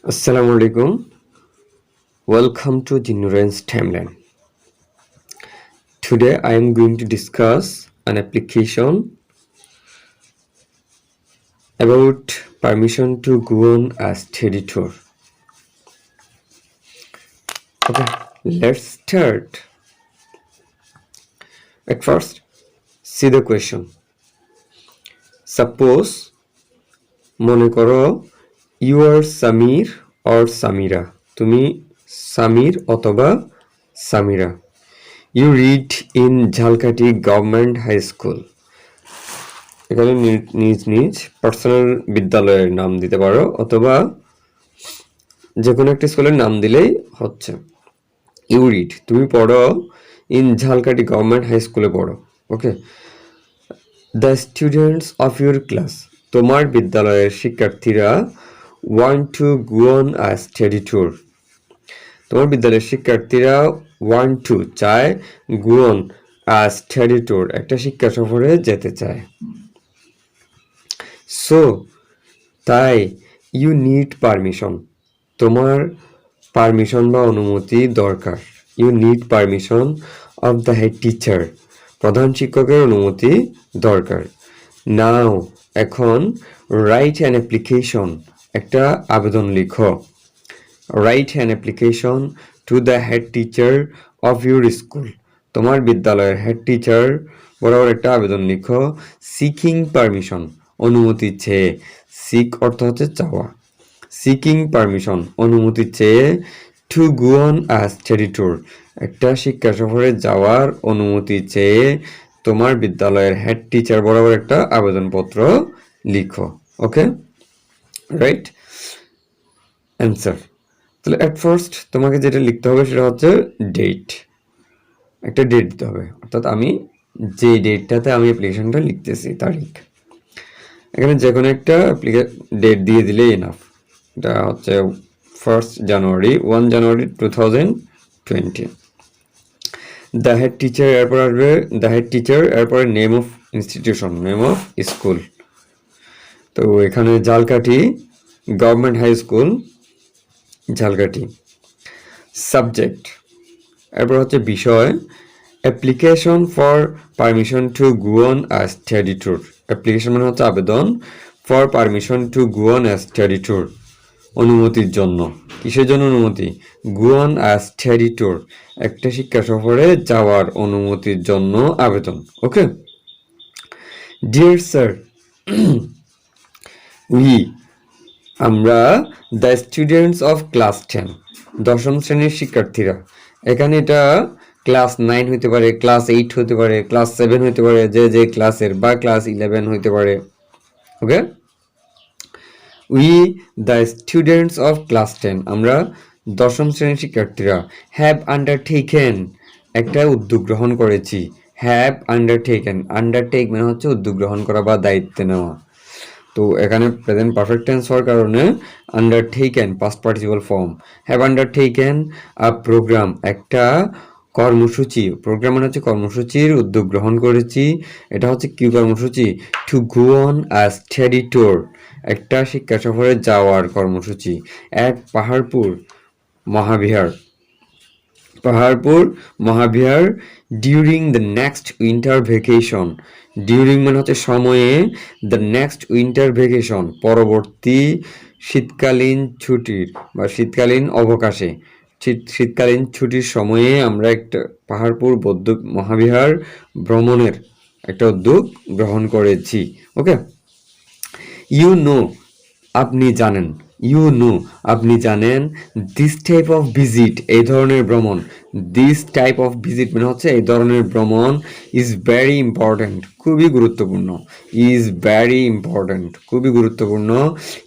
Assalamu alaikum. Welcome to Jinnuran's Timeline. Today I am going to discuss an application about permission to go on a study tour. Okay, let's start. At first, see the question. Suppose মনে করো you are Samir or Samira. তুমি সামির অথবা সামিরা। You read in Jhalokathi government high school. এখানে নিজ নিজ personal বিদ্যালয়ের নাম দিতে পারো অথবা যে কোনো একটা স্কুলের নাম দিলেই হচ্ছে। ইউ রিড তুমি পড়ো ইন ঝালকাঠি গভর্নমেন্ট হাই স্কুলে পড়ো। Okay, the students of your class তোমার বিদ্যালয়ের শিক্ষার্থীরা want to go on a study tour. তোমার বিদ্যালয়ের শিক্ষার্থীরা ওয়ান্ট টু চায় go on a study tour একটা শিক্ষা সফরে যেতে চায়। সো তাই ইউ নিড পারমিশন তোমার পারমিশন বা অনুমতি দরকার। You need permission of the head teacher প্রধান শিক্ষকের অনুমতি দরকার। নাও এখন রাইট অ্যান অ্যাপ্লিকেশন একটা আবেদন লিখো। Write an application to the head teacher of your school তোমার বিদ্যালয়ের হেড টিচার বরাবর একটা আবেদন লিখো। সিকিং পারমিশন অনুমতি চেয়ে, সিক অর্থ হচ্ছে চাওয়া, সিকিং পারমিশন অনুমতি চেয়ে two go on a study tour একটা শিক্ষা সফরে যাওয়ার অনুমতি চেয়ে তোমার বিদ্যালয়ের হেড টিচার বরাবর একটা আবেদনপত্র লিখো। ওকে, রাইট অ্যান্সার। তাহলে অ্যাট ফার্স্ট তোমাকে যেটা লিখতে হবে সেটা হচ্ছে ডেট, একটা ডেট দিতে হবে, অর্থাৎ আমি যে ডেটটাতে আমি অ্যাপ্লিকেশনটা লিখতেছি তারিখ। এখানে যে কোনো একটা ডেট দিয়ে দিলেই এনাফ। এটা হচ্ছে 1 জানুয়ারি 2020। দ্য হেড টিচার এরপর আসবে দ্য হেড টিচার, এরপরে name of institution, name of school. তো এখানে Jhalokathi government high school Jhalokathi. Subject এরপর হচ্ছে বিষয়, application for permission to go on a study tour. Application মানে হচ্ছে আবেদন, for permission to go on a study tour অনুমতির জন্য। কিসের জন্য অনুমতি? Go on a study tour একটা শিক্ষা সফরে যাওয়ার অনুমতির জন্য আবেদন। ওকে, ডিয়ার স্যার উই আমরা দ্য স্টুডেন্টস অফ ক্লাস 10 দশম শ্রেণীর শিক্ষার্থীরা। এখানে এটা ক্লাস 9 হতে পারে, ক্লাস 8 হতে পারে, ক্লাস 7 হতে পারে, যে যে ক্লাসের, বা ক্লাস 11 হতে পারে। Okay, we the students of class 10 আমরা দশম শ্রেণীর শিক্ষার্থীরা হ্যাভ আন্ডারটেকেন একটা উদ্যোগ গ্রহণ করেছি। হ্যাভ আন্ডারটেকেন, আন্ডারটেক মানে হচ্ছে উদ্যোগ গ্রহণ করা বা দায়িত্ব নেওয়া। তো এখানে প্রেজেন্ট পারফেক্ট টেন্স হওয়ার কারণে undertaken past participle form. Have undertaken a programme একটা কর্মসূচি, প্রোগ্রাম মানে হচ্ছে কর্মসূচির উদ্যোগ গ্রহণ করেছি। এটা হচ্ছে কি কর্মসূচি? Two go on a study tour একটা শিক্ষা সফরে যাওয়ার কর্মসূচি। এক Paharpur Mahavihara, Paharpur Mahavihara during the next winter vacation. During মানে হচ্ছে সময়ে, দ্য নেক্সট উইন্টার ভ্যাকেশন পরবর্তী শীতকালীন ছুটির বা শীতকালীন অবকাশে, শীতকালীন ছুটির সময়ে আমরা একটা পাহাড়পুর বৌদ্ধ মহাবিহার ভ্রমণের একটা উদ্যোগ গ্রহণ করেছি। ওকে, ইউ নো আপনি জানেন, ইউ নো আপনি জানেন, দিস টাইপ অফ ভিজিট এই ধরনের ভ্রমণ, দিস টাইপ অফ ভিজিট মানে হচ্ছে এই ধরনের ভ্রমণ ইজ ভেরি ইম্পর্ট্যান্ট খুবই গুরুত্বপূর্ণ, ইজ ভেরি ইম্পর্ট্যান্ট খুবই গুরুত্বপূর্ণ।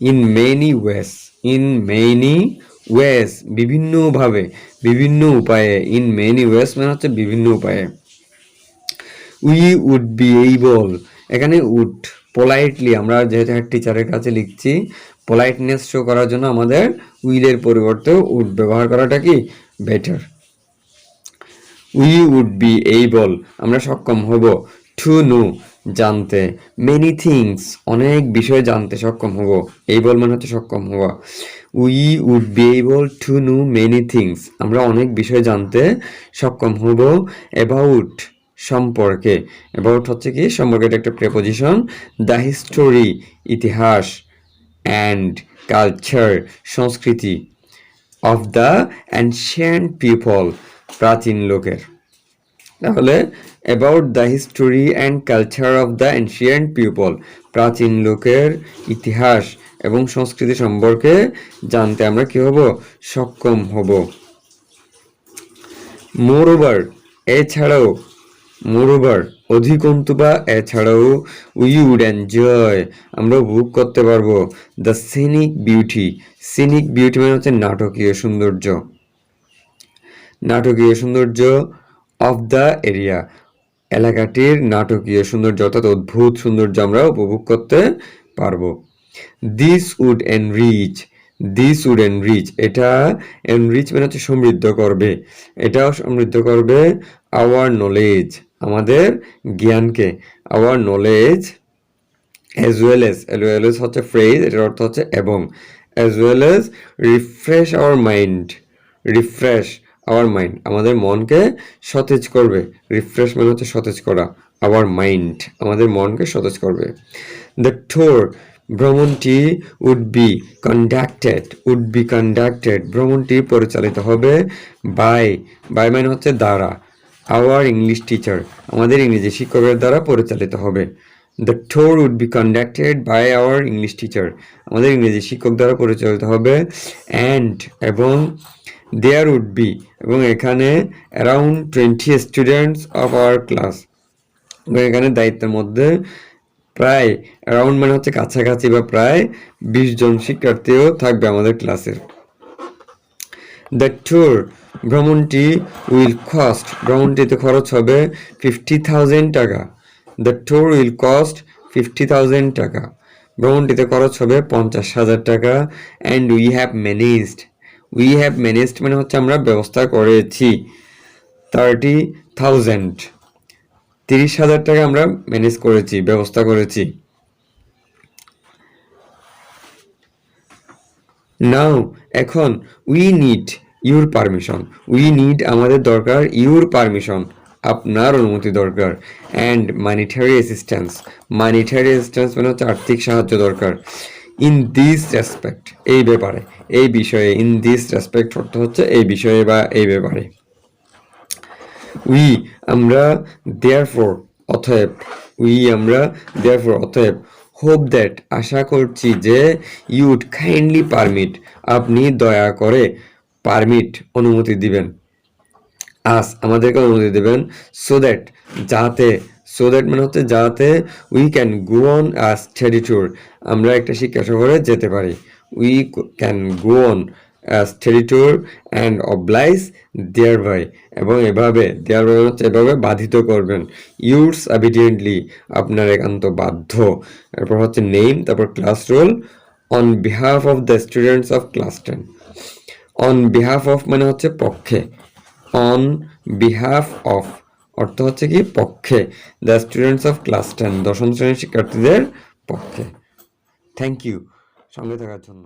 In many OS, in many ওয়েস বিভিন্নভাবে, বিভিন্ন উপায়ে। ইন মেনি ওয়েস মানে হচ্ছে বিভিন্ন উপায়ে। উই উড বি এইবল, এখানে উড পোলাইটলি, আমরা যেহেতু হেড টিচারের কাছে লিখছি পোলাইটনেস শো করার জন্য আমাদের উইলের পরিবর্তে উড ব্যবহার করাটা কি better. We would be able আমরা সক্ষম হব, টু নো জানতে, মেনি থিংস অনেক বিষয় জানতে সক্ষম হব। এইবল মানে হচ্ছে সক্ষম হওয়া। We would be able to know many things, আমরা অনেক বিষয় জানতে সক্ষম হব অ্যাবাউট সম্পর্কে। অ্যাবাউট হচ্ছে কি সম্পর্কে, এটা একটা প্রেপোজিশন। দ্য হিস্টোরি ইতিহাস, অ্যান্ড কালচার সংস্কৃতি, অফ দ্য অ্যানশিয়েন্ট পিপল প্রাচীন লোকের। তাহলে about the history and culture of the ancient people, প্রাচীন লোকের ইতিহাস এবং সংস্কৃতি সম্পর্কে জানতে আমরা কি হব, সক্ষম হব। মোরওভার এছাড়াও, মোরওভার অধিকন্তু বা এছাড়াও, উই উড এনজয় আমরা উপভোগ করতে পারবো, the scenic beauty, scenic beauty মানে হচ্ছে নাটকীয় সৌন্দর্য, নাটকীয় সৌন্দর্য অফ দ্য এরিয়া এলাকাটির নাটকীয় সৌন্দর্য অর্থাৎ অদ্ভুত সৌন্দর্য আমরা উপভোগ করতে পারবো। This would enrich, this would enrich এটা এনরিচ মানে হচ্ছে সমৃদ্ধ করবে, এটাও সমৃদ্ধ করবে আওয়ার নলেজ আমাদের জ্ঞানকে, hour knowledge as well as হচ্ছে ফ্রেজ, এটার অর্থ হচ্ছে এবং, as well as refresh our mind, refresh our mind আমাদের মনকে সতেজ করবে, রিফ্রেশ মানে হচ্ছে সতেজ করা, আওয়ার মাইন্ড আমাদের মনকে সতেজ করবে। দ্য ট্যুর ভ্রমণটি উড বি কন্ডাক্টেড ভ্রমণটি পরিচালিত হবে বাই, বাই মানে হচ্ছে দ্বারা, আওয়ার ইংলিশ টিচার আমাদের ইংরেজি শিক্ষকের দ্বারা পরিচালিত হবে। The tour would be conducted by our English teacher আমাদের ইংরেজি শিক্ষক দ্বারা পরিচালিত হবে। অ্যান্ড এবং দেয়ার উড বি এবং এখানে around 20 students of our class, এবং এখানে দায়িত্বের মধ্যে প্রায়, অ্যারাউন্ড মানে হচ্ছে কাছাকাছি বা প্রায় 20 জন শিক্ষার্থীও থাকবে আমাদের ক্লাসের। দ্য ট্যুর ভ্রমণটি উইল কস্ট ভ্রমণটিতে খরচ হবে 50,000 টাকা, দ্য ট্যুর উইল কস্ট 50,000 টাকা ভ্রমণটিতে খরচ হবে 50,000 টাকা। অ্যান্ড উই হ্যাভ ম্যানেজড মানে হচ্ছে আমরা ব্যবস্থা করেছি 30,000 টাকা আমরা ম্যানেজ করেছি, ব্যবস্থা করেছি। নাও এখন, we need your permission, we need আমাদের দরকার, ইউর পারমিশন আপনার অনুমতি দরকার, অ্যান্ড মানিটারি অ্যাসিস্ট্যান্স মানে হচ্ছে আর্থিক সাহায্য দরকার। ইন দিস রেসপেক্ট এই ব্যাপারে, এই বিষয়ে, ইন দিস রেসপেক্ট অর্থ হচ্ছে এই বিষয়ে বা এই ব্যাপারে। উই আমরা দেয়ারফর অতএব, অতএব হোপ দ্যাট আশা করছি যে, ইউড কাইন্ডলি পারমিট আপনি দয়া করে, পারমিট অনুমতি দিবেন, আস আমাদেরকে অনুমতি দেবেন, সো দ্যাট যাতে, সো দ্যাট মানে হচ্ছে যাতে, we can go on a study tour আমরা একটা শিক্ষা সফরে যেতে পারি, we can go on study tour and oblige thereby এবং এভাবে, দেয়ার বাই হচ্ছে এভাবে বাধিত করবেন, ইউরস অবিডিয়েন্টলি আপনার একান্ত বাধ্য, এরপর হচ্ছে নেম, তারপর class roll, on behalf of the students of class 10, on behalf of মানে হচ্ছে পক্ষে, অন বিহাফ অফ অর্থ হচ্ছে কি পক্ষে, দ্য স্টুডেন্টস অফ ক্লাস 10 দশম শ্রেণীর শিক্ষার্থীদের পক্ষে। থ্যাংক ইউ সঙ্গে থাকার জন্য।